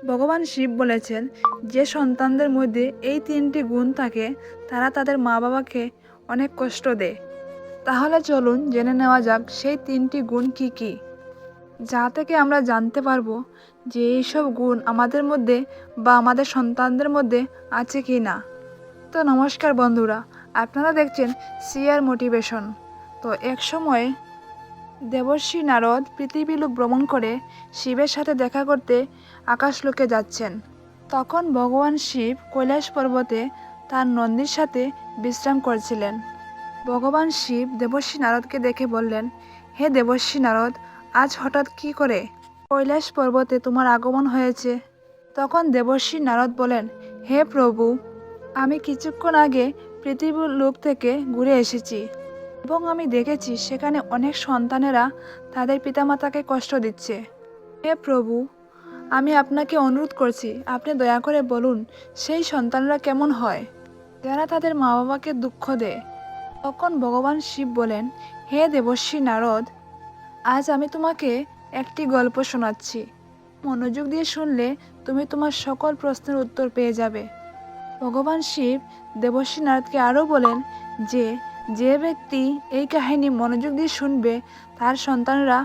ভগবান শিব বলেছেন, যে সন্তানদের মধ্যে এই তিনটি গুণ থাকে তারা তাদের মা বাবাকে অনেক কষ্ট দেয়। তাহলে চলুন জেনে নেওয়া যাক সেই তিনটি গুণ কি কি, যা থেকে আমরা জানতে পারবো যে এইসব গুণ আমাদের মধ্যে বা আমাদের সন্তানদের মধ্যে আছে কি না। তো নমস্কার বন্ধুরা, আপনারা দেখছেন সিআর মোটিভেশন। তো এক সময়ে দেবর্ষি নারদ পৃথিবীলোক ভ্রমণ করে শিবের সাথে দেখা করতে আকাশলোকে যাচ্ছেন। তখন ভগবান শিব কৈলাস পর্বতে তার নন্দীর সাথে বিশ্রাম করছিলেন। ভগবান শিব দেবর্ষি নারদকে দেখে বললেন, হে দেবর্ষি নারদ, আজ হঠাৎ কি করে কৈলাস পর্বতে তোমার আগমন হয়েছে? তখন দেবর্ষি নারদ বলেন, হে প্রভু, আমি কিছুক্ষণ আগে পৃথিবীর লোক থেকে ঘুরে এসেছি এবং আমি দেখেছি সেখানে অনেক সন্তানেরা তাদের পিতামাতাকে কষ্ট দিচ্ছে। হে প্রভু, আমি আপনাকে অনুরোধ করছি, আপনি দয়া করে বলুন সেই সন্তানরা কেমন হয় যারা তাদের মা বাবাকে দুঃখ দেয়। তখন ভগবান শিব বলেন, হে দেবর্ষি নারদ, আজ আমি তোমাকে একটি গল্প শোনাচ্ছি। মনোযোগ দিয়ে শুনলে তুমি তোমার সকল প্রশ্নের উত্তর পেয়ে যাবে। ভগবান শিব দেবর্ষি নারদকে আরও বলেন যে যে ব্যক্তি এই কাহিনী মনোযোগ দিয়ে শুনবে তার সন্তানরা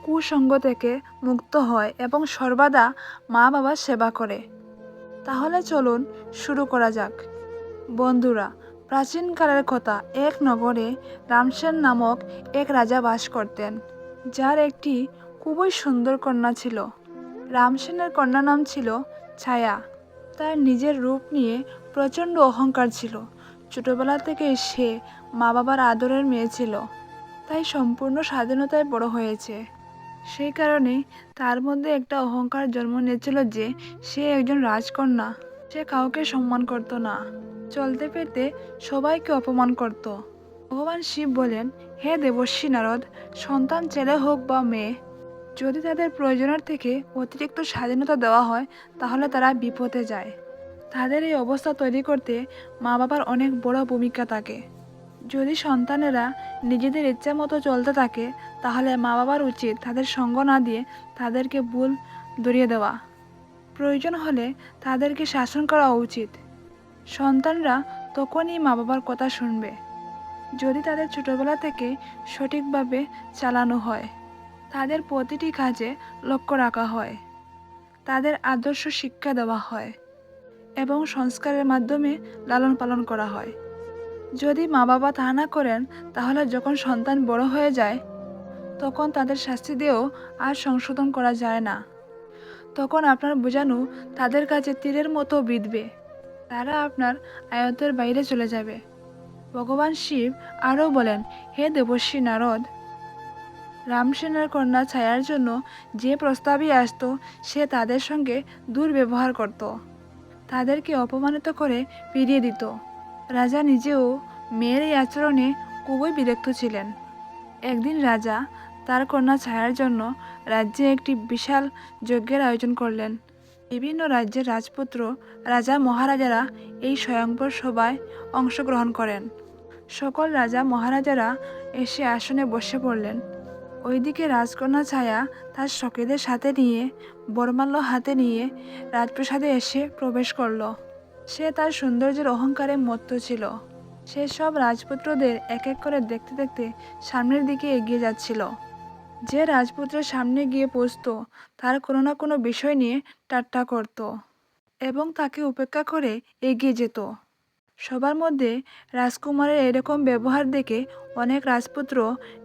কুসঙ্গ থেকে মুক্ত হয় এবং সর্বদা মা বাবার সেবা করে। তাহলে চলুন শুরু করা যাক। বন্ধুরা, প্রাচীনকালের কথা, এক নগরে রামসেন নামক এক রাজা বাস করতেন, যার একটি খুবই সুন্দর কন্যা ছিল। রামসেনের কন্যার নাম ছিল ছায়া। তার নিজের রূপ নিয়ে প্রচণ্ড অহংকার ছিল। ছোটবেলা থেকে সে মা বাবার আদরের মেয়ে ছিল, তাই সম্পূর্ণ স্বাধীনতায় বড় হয়েছে। সেই কারণে তার মধ্যে একটা অহংকার জন্ম নিয়েছিল যে সে একজন রাজকন্যা। সে কাউকে সম্মান করত না, চলতে ফিরতে সবাইকে অপমান করত। ভগবান শিব বলেন, হে দেবর্ষি নারদ, সন্তান ছেলে হোক বা মেয়ে, যদি তাদের প্রয়োজনের থেকে অতিরিক্ত স্বাধীনতা দেওয়া হয় তাহলে তারা বিপদে যায়। তাদের এই অবস্থা তৈরি করতে মা বাবার অনেক বড় ভূমিকা থাকে। যদি সন্তানেরা নিজেদের ইচ্ছা মতো চলতে থাকে তাহলে মা বাবার উচিত তাদের সঙ্গ না দিয়ে তাদেরকে ভুল ধরিয়ে দেওয়া। প্রয়োজন হলে তাদেরকে শাসন করা উচিত। সন্তানরা তখনই মা বাবার কথা শুনবে যদি তাদের ছোটবেলা থেকে সঠিকভাবে চালানো হয়, তাদের প্রতিটি কাজে লক্ষ্য রাখা হয়, তাদের আদর্শ শিক্ষা দেওয়া হয় এবং সংস্কারের মাধ্যমে লালন পালন করা হয়। যদি মা বাবা তা না করেন তাহলে যখন সন্তান বড় হয়ে যায় তখন তাদের শাস্তি দিয়েও আর সংশোধন করা যায় না। তখন আপনার বোঝানো তাদের কাছে তীরের মতো বিঁধবে, তারা আপনার আয়ত্তের বাইরে চলে যাবে। ভগবান শিব আরও বলেন, হে দেবর্ষি নারদ, রামসেনের কন্যা ছায়ার জন্য যে প্রস্তাবই আসতো সে তাদের সঙ্গে দুর্ব্যবহার করত, তাদেরকে অপমানিত করে ফিরিয়ে দিত। রাজা নিজেও মেয়ের এই আচরণে খুবই বিরক্ত ছিলেন। একদিন রাজা তার কন্যা ছায়ার জন্য রাজ্যে একটি বিশাল যজ্ঞের আয়োজন করলেন। বিভিন্ন রাজ্যের রাজপুত্র, রাজা মহারাজারা এই স্বয়ংবর সভায় অংশগ্রহণ করেন। সকল রাজা মহারাজারা এসে আসনে বসে পড়লেন। ওইদিকে রাজকন্যা ছায়া তার সখীদের সাথে নিয়ে বরমাল্য হাতে নিয়ে রাজপ্রাসাদে এসে প্রবেশ করল। সে তার সৌন্দর্যের অহংকারে মত্ত ছিল। সে সব রাজপুত্রদের এক এক করে দেখতে দেখতে সামনের দিকে এগিয়ে যাচ্ছিল। যে রাজপুত্রের সামনে গিয়ে পৌঁছত তার কোনো না কোনো বিষয় নিয়ে ঠাট্টা করত এবং তাকে উপেক্ষা করে এগিয়ে যেত। সবার মধ্যে রাজকুমারের এরকম ব্যবহার দেখে অনেক রাজপুত্র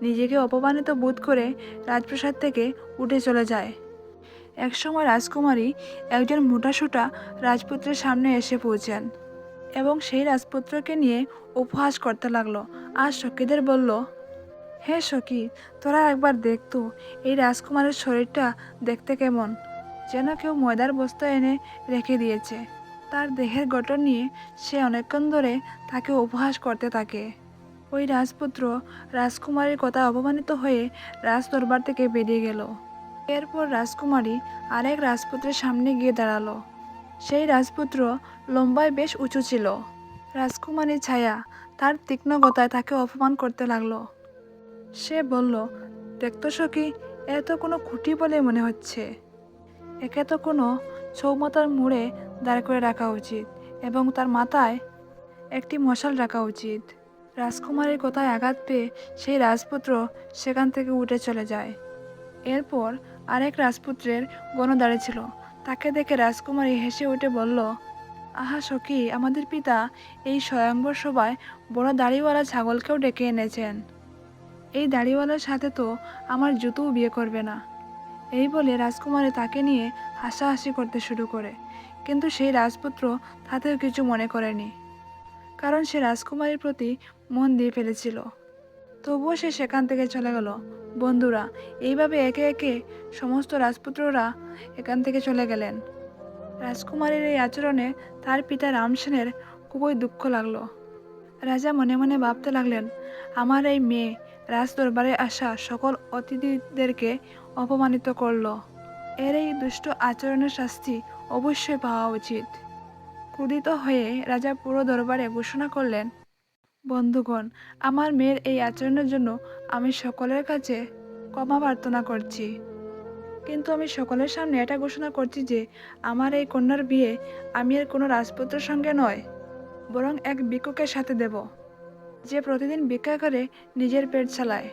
নিজেকে অপমানিত বোধ করে রাজপ্রাসাদ থেকে উঠে চলে যায়। একসময় রাজকুমারী একজন মোটাসোটা রাজপুত্রের সামনে এসে পৌঁছান এবং সেই রাজপুত্রকে নিয়ে উপহাস করতে লাগলো আর সখীদের বলল, হে সখী, তোরা একবার দেখতো এই রাজকুমারের শরীরটা দেখতে কেমন, যেন কেউ ময়দার বস্তা এনে রেখে দিয়েছে। তার দেহের গঠন নিয়ে সে অনেকক্ষণ ধরে তাকে উপহাস করতে থাকে। ওই রাজপুত্র রাজকুমারীর কথা অপমানিত হয়ে রাজ দরবার থেকে বেরিয়ে গেল। এরপর রাজকুমারী আরেক রাজপুত্রের সামনে গিয়ে দাঁড়ালো। সেই রাজপুত্র লম্বায় বেশ উঁচু ছিল। রাজকুমারী ছায়া তার তীক্ষ্ণ গতায় তাকে অপমান করতে লাগলো। সে বলল, দেখতো সখী, এ তো কোনো খুঁটি বলে মনে হচ্ছে, একে তো কোনো চৌমাথার মোড়ে দাঁড় করে রাখা উচিত এবং তার মাথায় একটি মশাল রাখা উচিত। রাজকুমারীর কথায় আঘাত পেয়ে সেই রাজপুত্র সেখান থেকে উঠে চলে যায়। এরপর আরেক রাজপুত্রের গণ দাঁড়িয়েছিল। তাকে দেখে রাজকুমারী হেসে উঠে বলল, আহা সখী, আমাদের পিতা এই স্বয়ংবর সভায় বড় দাড়িওয়ালা ছাগলকেও ডেকে এনেছেন। এই দাড়িওয়ালার সাথে তো আমার জুতোও বিয়ে করবে না। এই বলে রাজকুমারী তাকে নিয়ে হাসাহাসি করতে শুরু করে, কিন্তু সেই রাজপুত্র তাতেও কিছু মনে করেনি, কারণ সে রাজকুমারীর প্রতি মন দিয়ে ফেলেছিল। তবুও সে সেখান থেকে চলে গেল। বন্ধুরা, এইভাবে একে একে সমস্ত রাজপুত্ররা এখান থেকে চলে গেলেন। রাজকুমারীর এই আচরণে তার পিতা রামসেনের খুবই দুঃখ লাগলো। রাজা মনে মনে ভাবতে লাগলেন, আমার এই মেয়ে রাজ দরবারে আসা সকল অতিথিদেরকে অপমানিত করলো। এর এই দুষ্ট আচরণের শাস্তি অবশ্যই পাওয়া উচিত। ক্রোধিত হয়ে রাজা পুরো দরবারে ঘোষণা করলেন, বন্ধুগণ, আমার মেয়ের এই আচরণের জন্য আমি সকলের কাছে ক্ষমা প্রার্থনা করছি। কিন্তু আমি সকলের সামনে এটা ঘোষণা করছি যে আমার এই কন্যার বিয়ে আমি এর কোনো রাজপুত্রের সঙ্গে নয়, বরং এক ভিক্ষুকের সাথে দেব, যে প্রতিদিন ভিক্ষা করে নিজের পেট চালায়,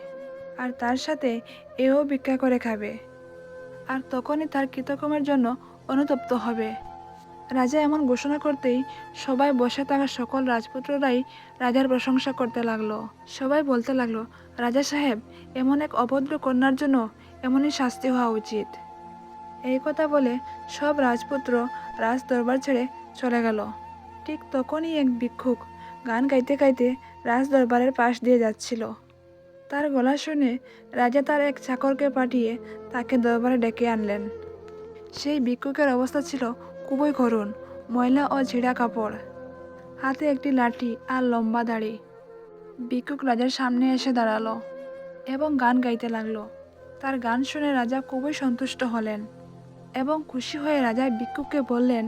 আর তার সাথে এও ভিক্ষা করে খাবে, আর তখনই তার কৃতকর্মের জন্য অনুতপ্ত হবে। রাজা এমন ঘোষণা করতেই সবাই বসে থাকা সকল রাজপুত্ররাই রাজার প্রশংসা করতে লাগলো। সবাই বলতে লাগলো, রাজা সাহেব, এমন এক অভদ্র কন্যার জন্য এমনই শাস্তি হওয়া উচিত। এই কথা বলে সব রাজপুত্র রাজ দরবার ছেড়ে চলে গেল। ঠিক তখনই এক ভিক্ষুক গান গাইতে গাইতে রাজ দরবারের পাশ দিয়ে যাচ্ছিল। তার গলা শুনে রাজা তার এক চাকরকে পাঠিয়ে তাকে দরবারে ডেকে আনলেন। সেই ভিক্ষুকের অবস্থা ছিল খুবই করুণ, ময়লা ও ছেঁড়া কাপড়, হাতে একটি লাঠি আর লম্বা দাড়ি। ভিক্ষুক রাজার সামনে এসে দাঁড়ালো এবং গান গাইতে লাগলো। তার গান শুনে রাজা খুবই সন্তুষ্ট হলেন এবং খুশি হয়ে রাজা ভিক্ষুককে বললেন,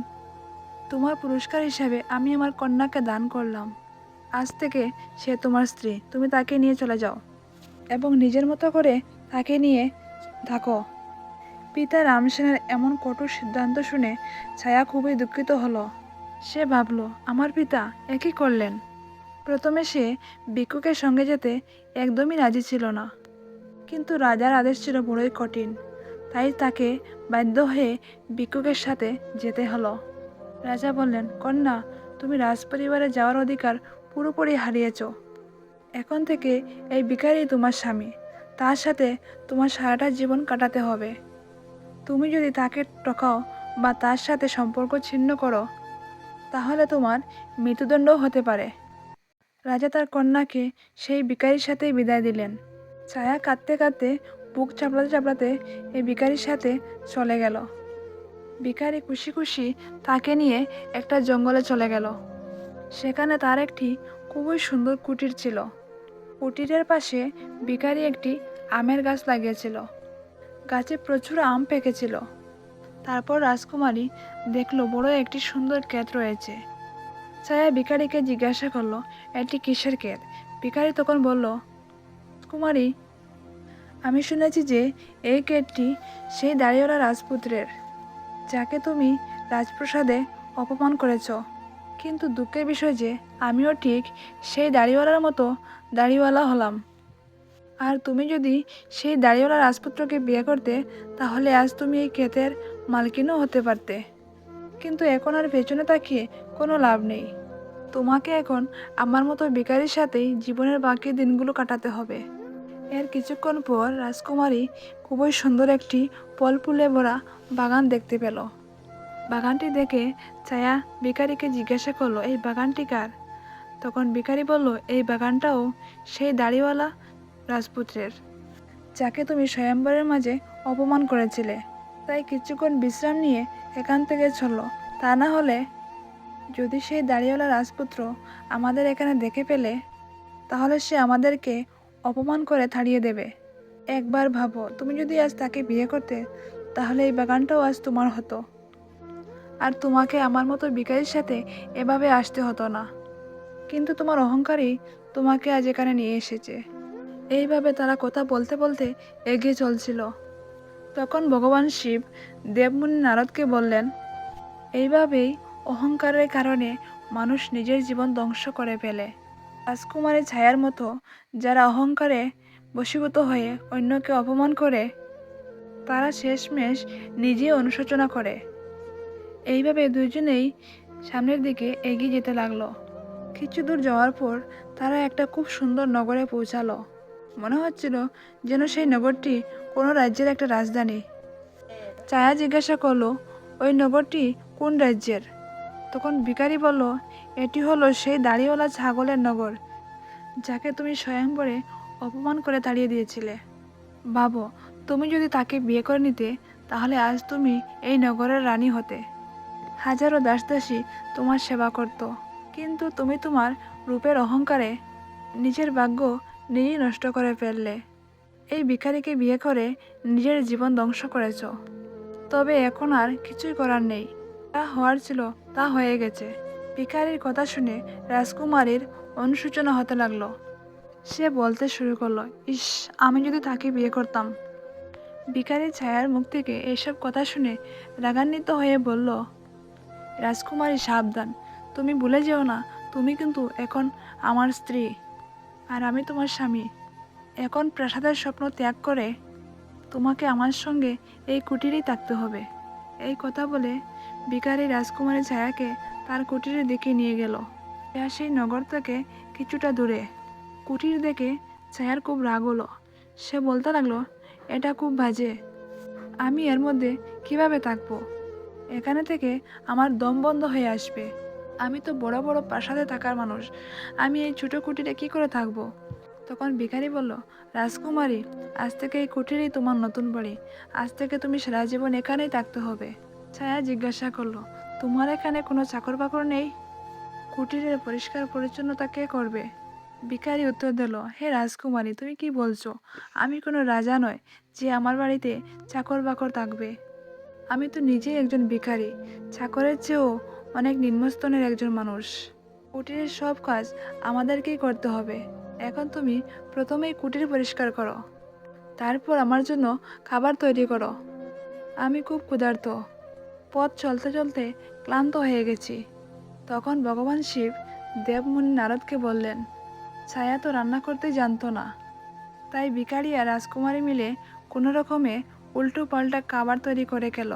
তোমার পুরস্কার হিসাবে আমি আমার কন্যাকে দান করলাম। আজ থেকে সে তোমার স্ত্রী, তুমি তাকে নিয়ে চলে যাও এবং নিজের মতো করে তাকে নিয়ে থাকো। পিতা রামসেনের এমন কঠোর সিদ্ধান্ত শুনে ছায়া খুবই দুঃখিত হলো। সে ভাবল, আমার পিতা একই করলেন। প্রথমে সে ভিক্ষুকের সঙ্গে যেতে একদমই রাজি ছিল না, কিন্তু রাজার আদেশ ছিল বড়ই কঠিন, তাই তাকে বাধ্য হয়ে ভিক্ষুকের সাথে যেতে হলো। রাজা বললেন, কন্যা, তুমি রাজপরিবারে যাওয়ার অধিকার পুরোপুরি হারিয়েছ। এখন থেকে এই ভিখারি তোমার স্বামী, তার সাথে তোমার সারাটা জীবন কাটাতে হবে। তুমি যদি তাকে ঠকাও বা তার সাথে সম্পর্ক ছিন্ন করো, তাহলে তোমার মৃত্যুদণ্ডও হতে পারে। রাজা তার কন্যাকে সেই ভিখারির সাথেই বিদায় দিলেন। ছায়া কাঁদতে কাঁদতে বুক চাপড়াতে চাপড়াতে এই ভিখারির সাথে চলে গেল। ভিখারি খুশি খুশি তাকে নিয়ে একটা জঙ্গলে চলে গেল। সেখানে তার একটি খুবই সুন্দর কুটির ছিল। কুটিরের পাশে ভিখারি একটি আমের গাছ লাগিয়েছিল। গাছে প্রচুর আম পেকেছিল। তারপর রাজকুমারী দেখলো বড় একটি সুন্দর ক্ষেত রয়েছে। ছায়া ভিখারিকে জিজ্ঞাসা করলো, এটি কিসের ক্ষেত? ভিখারি তখন বলল, কুমারী, আমি শুনেছি যে এই ক্ষেতটি সেই দাড়িওয়ালা রাজপুত্রের, যাকে তুমি রাজপ্রাসাদে অপমান করেছ। কিন্তু দুঃখের বিষয় যে আমিও ঠিক সেই দাড়িওয়ালার মতো দাড়িওয়ালা হলাম। আর তুমি যদি সেই দাড়িওয়ালা রাজপুত্রকে বিয়ে করতে, তাহলে আজ তুমি এই ক্ষেতের মালকিনও হতে পারতে। কিন্তু এখন আর পেছনে তাকিয়ে কোনো লাভ নেই। তোমাকে এখন আমার মতো ভিখারির সাথেই জীবনের বাকি দিনগুলো কাটাতে হবে। এর কিছুক্ষণ পর রাজকুমারী খুবই সুন্দর একটি ফল ফুলে ভরা বাগান দেখতে পেল। বাগানটি দেখে ছায়া ভিখারিকে জিজ্ঞাসা করলো, এই বাগানটি কার? তখন ভিখারি বলল, এই বাগানটাও সেই দাড়িওয়ালা রাজপুত্রের, যাকে তুমি স্বয়ম্বরের মাঝে অপমান করেছিলে। তাই কিছুক্ষণ বিশ্রাম নিয়ে এখান থেকে চলো, তা না হলে যদি সেই দাড়িওয়ালা রাজপুত্র আমাদের এখানে দেখে ফেলে, তাহলে সে আমাদেরকে অপমান করে তাড়িয়ে দেবে। একবার ভাবো, তুমি যদি আজ তাকে বিয়ে করতে, তাহলে এই বাগানটাও আজ তোমার হতো, আর তোমাকে আমার মতো ভিখারির সাথে এভাবে আসতে হতো না। কিন্তু তোমার অহংকারই তোমাকে আজ এখানে নিয়ে এসেছে। এইভাবে তারা কথা বলতে বলতে এগিয়ে চলছিল। তখন ভগবান শিব দেবমুনি নারদকে বললেন, এইভাবেই অহংকারের কারণে মানুষ নিজের জীবন ধ্বংস করে ফেলে। রাজকুমারী ছায়ার মতো যারা অহংকারে বশীভূত হয়ে অন্যকে অপমান করে, তারা শেষমেশ নিজে অনুশোচনা করে। এইভাবে দুজনেই সামনের দিকে এগিয়ে যেতে লাগলো। কিছু দূর যাওয়ার পর তারা একটা খুব সুন্দর নগরে পৌঁছালো। মনে হচ্ছিল যেন সেই নগরটি কোনো রাজ্যের একটা রাজধানী। ছায়া জিজ্ঞাসা করলো, ওই নগরটি কোন রাজ্যের? তখন ভিখারি বলল, এটি হলো সেই দাড়িওয়ালা ছাগলের নগর, যাকে তুমি স্বয়ংবরে অপমান করে তাড়িয়ে দিয়েছিলে। ভাবো, তুমি যদি তাকে বিয়ে করে নিতে, তাহলে আজ তুমি এই নগরের রানী হতে। হাজারো দাসদাসী তোমার সেবা করত, কিন্তু তুমি তোমার রূপের অহংকারে নিজের ভাগ্য নিজেই নষ্ট করে ফেললে। এই ভিখারিকে বিয়ে করে নিজের জীবন ধ্বংস করেছ। তবে এখন আর কিছুই করার নেই, যা হওয়ার ছিল তা হয়ে গেছে। ভিখারির কথা শুনে রাজকুমারীর অনুশোচনা হতে লাগলো। সে বলতে শুরু করলো, ইস, আমি যদি তাকে বিয়ে করতাম। ভিখারি ছায়ার মুখ থেকে এসব কথা শুনে রাগান্বিত হয়ে বলল, রাজকুমারী সাবধান, তুমি ভুলে যেও না, তুমি কিন্তু এখন আমার স্ত্রী আর আমি তোমার স্বামী। এখন প্রাসাদের স্বপ্ন ত্যাগ করে তোমাকে আমার সঙ্গে এই কুটিরেই থাকতে হবে। এই কথা বলে ভিখারি রাজকুমারী ছায়াকে তার কুটিরের দিকে নিয়ে গেল। ছায়া সেই নগর থেকে কিছুটা দূরে। কুটির দেখে ছায়ার খুব রাগ হলো। সে বলতে লাগলো, এটা খুব বাজে, আমি এর মধ্যে কিভাবে থাকবো? এখানে থেকে আমার দম বন্ধ হয়ে আসবে। আমি তো বড় বড় প্রাসাদে থাকার মানুষ, আমি এই ছোট কুটিরে কি করে থাকবো? তখন ভিখারি বলল, রাজকুমারী, আজ থেকে এই কুটিরেই তোমার নতুন বাড়ি। আজ থেকে তুমি সারা জীবন এখানেই থাকতে হবে। ছায়া জিজ্ঞাসা করলো, তোমার এখানে কোনো চাকর বাকর নেই? কুটিরের পরিষ্কার পরিচ্ছন্নতা কে করবে? ভিখারি উত্তর দিল, হে রাজকুমারী, তুমি কি বলছো? আমি কোনো রাজা নয় যে আমার বাড়িতে চাকর বাকর থাকবে। আমি তো নিজেই একজন ভিখারি, চাকরের চেয়েও অনেক নিম্নস্তনের একজন মানুষ। কুটিরের সব কাজ আমাদেরকেই করতে হবে। এখন তুমি প্রথমেই কুটির পরিষ্কার করো, তারপর আমার জন্য খাবার তৈরি করো। আমি খুব ক্ষুধার্ত, পথ চলতে চলতে ক্লান্ত হয়ে গেছি। তখন ভগবান শিব দেবমুনি নারদকে বললেন, ছায়া তো রান্না করতে জানতো না, তাই ভিখারি আর রাজকুমারী মিলে কোনো রকমে উল্টো পাল্টা খাবার তৈরি করে গেল।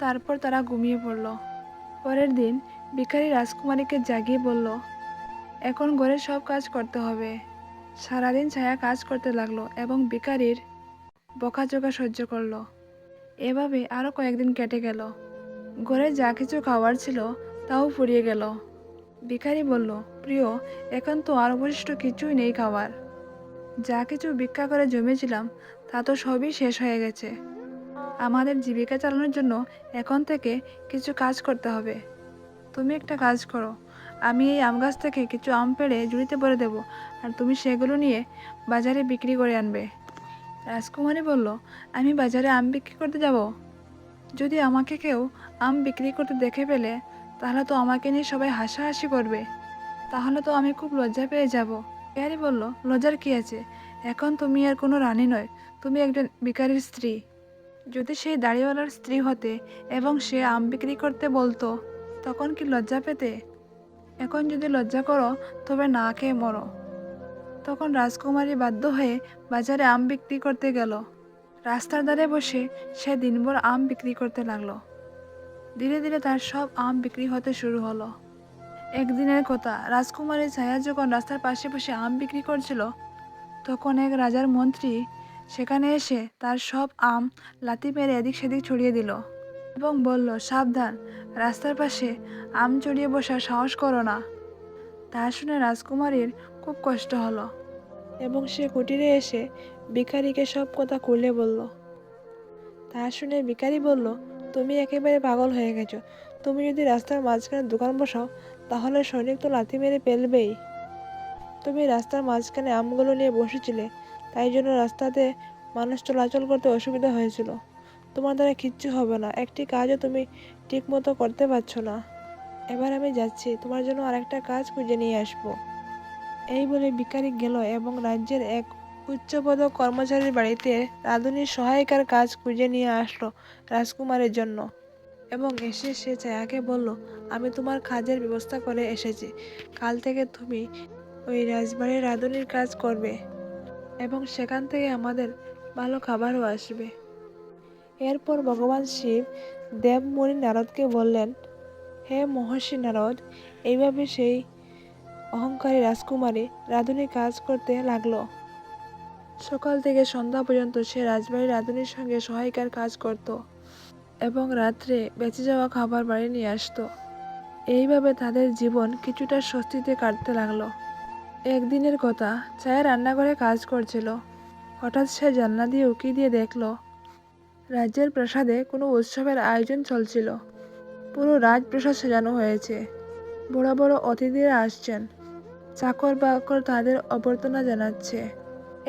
তারপর তারা ঘুমিয়ে পড়ল। পরের দিন ভিখারি রাজকুমারীকে জাগিয়ে বলল, এখন ঘরের সব কাজ করতে হবে। সারাদিন ছায়া কাজ করতে লাগলো এবং ভিখারির বকাঝকা সহ্য করলো। এভাবে আরও কয়েকদিন কেটে গেল। ঘরে যা কিছু খাবার ছিল তাও ফুরিয়ে গেল। ভিখারি বলল, প্রিয়, এখন তো আর অবশিষ্ট কিছুই নেই খাবার। যা কিছু ভিক্ষা করে জমেছিলাম তা তো সবই শেষ হয়ে গেছে। আমাদের জীবিকা চালানোর জন্য এখন থেকে কিছু কাজ করতে হবে। তুমি একটা কাজ করো, আমি এই আম গাছ থেকে কিছু আম পেড়ে ঝুড়িতে ভরে দেবো, আর তুমি সেগুলো নিয়ে বাজারে বিক্রি করে আনবে। রাজকুমারী বলল, আমি বাজারে আম বিক্রি করতে যাব? যদি আমাকে কেউ আম বিক্রি করতে দেখে ফেলে, তাহলে তো আমাকে নিয়ে সবাই হাসাহাসি করবে। তাহলে তো আমি খুব লজ্জা পেয়ে যাব। ভিখারি বলল, লজ্জার কি আছে? এখন তুমি আর কোনো রানী নয়, তুমি একজন ভিখারির স্ত্রী। যদি সেই দাড়িওয়ালার স্ত্রী হতে এবং সে আম বিক্রি করতে বলতো, তখন কি লজ্জা পেতে? এখন যদি লজ্জা করো, তবে না খেয়ে মরো। তখন রাজকুমারী বাধ্য হয়ে বাজারে আম বিক্রি করতে গেল। রাস্তার ধারে বসে সে দিনভর আম বিক্রি করতে লাগলো। ধীরে ধীরে তার সব আম বিক্রি হতে শুরু হলো। একদিনের কথা, রাজকুমারী ছায়া যখন রাস্তার পাশে বসে আম বিক্রি করছিল, তখন এক রাজার মন্ত্রী সেখানে এসে তার সব আম লাথি মেরে এদিক সেদিক ছড়িয়ে দিল এবং বলল, সাবধান, রাস্তার পাশে আম চড়িয়ে বসার সাহস করো না। তা শুনে রাজকুমারীর খুব কষ্ট হলো এবং সে কুটিরে এসে ভিখারিকে সব কথা খুলে বলল। তা শুনে ভিখারি বলল, তুমি একেবারে পাগল হয়ে গেছো। তুমি যদি রাস্তার মাঝখানে দোকান বসাও, তাহলে সৈনিক তো লাথি মেরে ফেলবেই। তুমি রাস্তার মাঝখানে আমগুলো নিয়ে বসেছিলে, তাই জন্য রাস্তাতে মানুষ চলাচল করতে অসুবিধা হয়েছিল। তোমার দ্বারা কিচ্ছু হবে না, একটি কাজও তুমি ঠিক মতো করতে পারছো না। এবার আমি যাচ্ছি, তোমার জন্য আরেকটা কাজ খুঁজে নিয়ে আসবো। এই বলে ভিখারি গেল এবং রাজ্যের এক উচ্চপদক কর্মচারীর বাড়িতে রাঁধুনির সহায়িকার কাজ খুঁজে নিয়ে আসলো রাজকুমারের জন্য। এবং এসে সে ছায়াকে বলল, আমি তোমার কাজের ব্যবস্থা করে এসেছি। কাল থেকে তুমি ওই রাজবাড়ির রাঁধুনির কাজ করবে এবং সেখান থেকে আমাদের ভালো খাবারও আসবে। এরপর ভগবান শিব দেবমুনি নারদকে বললেন, হে মহর্ষি নারদ, এইভাবে সেই অহংকারী রাজকুমারী রাঁধুনি কাজ করতে লাগলো। সকাল থেকে সন্ধ্যা পর্যন্ত সে রাজবাড়ির রাঁধুনির সঙ্গে সহায়িকার কাজ করত এবং রাত্রে বেঁচে যাওয়া খাবার বাড়ি নিয়ে আসতো। এইভাবে তাদের জীবন কিছুটা স্বস্তিতে কাটতে লাগলো। একদিনের কথা, ছায়া রান্নাঘরে কাজ করছিল। হঠাৎ সে জানলা দিয়ে উঁকি দিয়ে দেখলো রাজ্যের প্রাসাদে কোনো উৎসবের আয়োজন চলছিল। পুরো রাজপ্রাসাদ সাজানো হয়েছে, বড় বড় অতিথিরা আসছেন, চাকর বাকর তাদের অভ্যর্থনা জানাচ্ছে।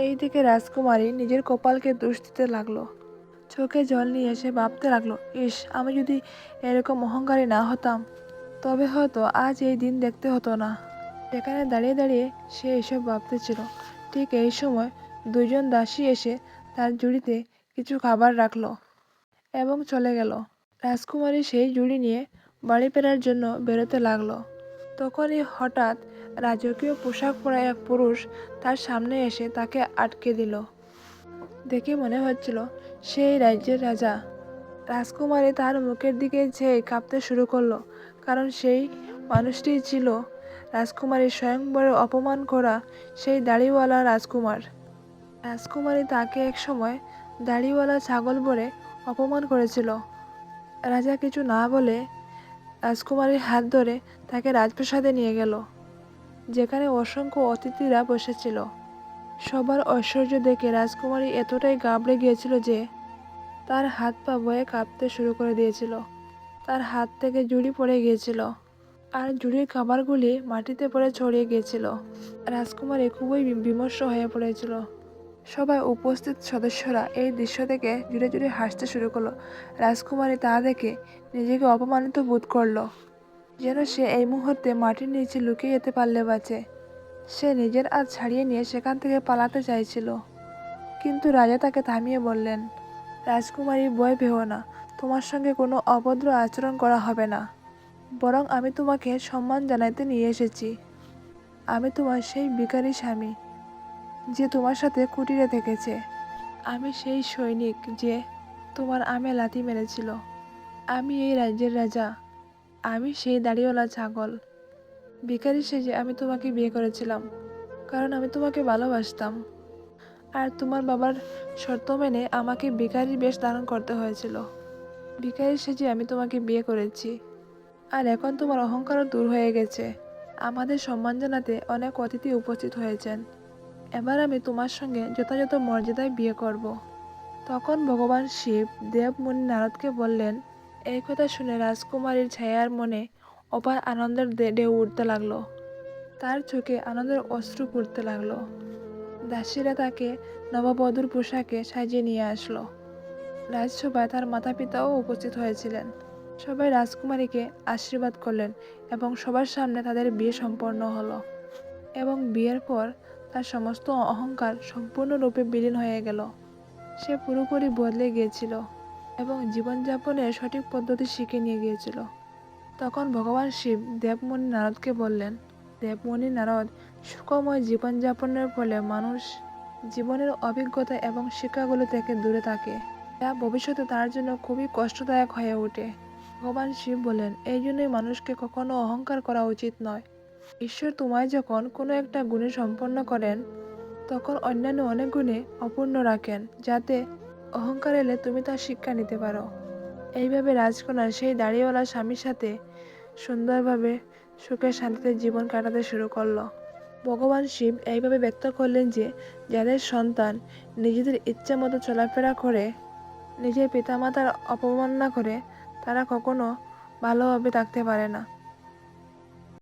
এইদিকে রাজকুমারী নিজের কপালকে দোষ দিতে লাগলো। চোখে জল নিয়ে সে ভাবতে লাগলো, ইস, আমি যদি এরকম অহংকারী না হতাম, তবে হয়তো আজ এই দিন দেখতে হতো না। সেখানে দাঁড়িয়ে দাঁড়িয়ে সে এসব ভাবতেছিল। ঠিক এই সময় দুজন দাসী এসে তার ঝুড়িতে কিছু খাবার রাখলো এবং চলে গেল। রাজকুমারী সেই ঝুড়ি নিয়ে বাড়ি ফেরার জন্য বেরোতে লাগলো। তখনই হঠাৎ রাজকীয় পোশাক পরা এক পুরুষ তার সামনে এসে তাকে আটকে দিল। দেখে মনে হচ্ছিল সেই রাজ্যের রাজা। রাজকুমারী তার মুখের দিকে চেয়ে কাঁপতে শুরু করলো, কারণ সেই মানুষটি ছিল রাজকুমারী স্বয়ংবরে অপমান করা সেই দাড়িওয়ালা রাজকুমার। রাজকুমারী তাকে এক সময় দাড়িওয়ালা ছাগল বলে অপমান করেছিল। রাজা কিছু না বলে রাজকুমারীর হাত ধরে তাকে রাজপ্রাসাদে নিয়ে গেল, যেখানে অসংখ্য অতিথিরা বসেছিল। সবার ঐশ্বর্য দেখে রাজকুমারী এতটাই ঘাবড়ে গিয়েছিল যে তার হাত পা ভয়ে কাঁপতে শুরু করে দিয়েছিল। তার হাত থেকে ঝুড়ি পড়ে গিয়েছিল আর ঝুড়ির খাবারগুলি মাটিতে পড়ে ছড়িয়ে গিয়েছিল। রাজকুমারী খুবই বিমর্ষ হয়ে পড়েছিল। সবাই উপস্থিত সদস্যরা এই দৃশ্য দেখে জুড়ে জুড়ে হাসতে শুরু করলো। রাজকুমারী তা দেখে নিজেকে অপমানিত বোধ করলো, যেন সে এই মুহূর্তে মাটির নিচে লুকিয়ে যেতে পারলে বাঁচে। সে নিজের হাত ছাড়িয়ে নিয়ে সেখান থেকে পালাতে চাইছিল, কিন্তু রাজা তাকে থামিয়ে বললেন, রাজকুমারী, ভয় পেও না, তোমার সঙ্গে কোনো অভদ্র আচরণ করা হবে না, বরং আমি তোমাকে সম্মান জানাতে নিয়ে এসেছি। আমি তোমার সেই ভিখারি স্বামী যে তোমার সাথে কুটিরে থেকেছে। আমি সেই সৈনিক যে তোমার আমে লাথি মেরেছিল। আমি এই রাজ্যের রাজা। আমি সেই দাড়িওয়ালা ছাগল। ভিখারি সেজে আমি তোমাকে বিয়ে করেছিলাম, কারণ আমি তোমাকে ভালোবাসতাম। আর তোমার বাবার শর্ত মেনে আমাকে ভিখারির বেশ ধারণ করতে হয়েছিল। ভিখারি সেজে আমি তোমাকে বিয়ে করেছি। আর এখন তোমার অহংকারও দূর হয়ে গেছে। আমাদের সম্মান জানাতে অনেক অতিথি উপস্থিত হয়েছেন। এবার আমি তোমার সঙ্গে যথাযথ মর্যাদায় বিয়ে করব। তখন ভগবান শিব দেবমুনি নারদকে বললেন। এই কথা শুনে রাজকুমারীর ছায়ার মনে অপার আনন্দের ঢেউ উঠতে লাগলো। তার চোখে আনন্দের অশ্রু পড়তে লাগলো। দাসীরা তাকে নববধূর পোশাকে সাজিয়ে নিয়ে আসলো। রাজসভায় তার মাতা পিতাও উপস্থিত হয়েছিলেন। সবাই রাজকুমারীকে আশীর্বাদ করলেন এবং সবার সামনে তাদের বিয়ে সম্পন্ন হলো। এবং বিয়ের পর তার সমস্ত অহংকার সম্পূর্ণরূপে বিলীন হয়ে গেল। সে পুরোপুরি বদলে গিয়েছিল এবং জীবনযাপনের সঠিক পদ্ধতি শিখে নিয়ে গিয়েছিল। তখন ভগবান শিব দেবমুনি নারদকে বললেন, দেবমুনি নারদ, সুখময় জীবনযাপনের ফলে মানুষ জীবনের অভিজ্ঞতা এবং শিক্ষাগুলো থেকে দূরে থাকে, যা ভবিষ্যতে তার জন্য খুবই কষ্টদায়ক হয়ে ওঠে। ভগবান শিব বলেন, এই জন্যই মানুষকে কখনো অহংকার করা উচিত নয়। ঈশ্বর তোমায় যখন কোনো একটা গুণে সম্পন্ন করেন, তখন অন্যান্য অনেক গুণে অপূর্ণ রাখেন, যাতে অহংকার এলে তুমি তার শিক্ষা নিতে পারো। এইভাবে রাজকন্যা সেই দাড়িওয়ালা স্বামীর সাথে সুন্দরভাবে সুখে শান্তিতে জীবন কাটাতে শুরু করলো। ভগবান শিব এইভাবে ব্যক্ত করলেন যে যাদের সন্তান নিজেদের ইচ্ছা মতো চলাফেরা করে, নিজের পিতামাতার অপমান না করে, তারা কখনো ভালোভাবে থাকতে পারে না।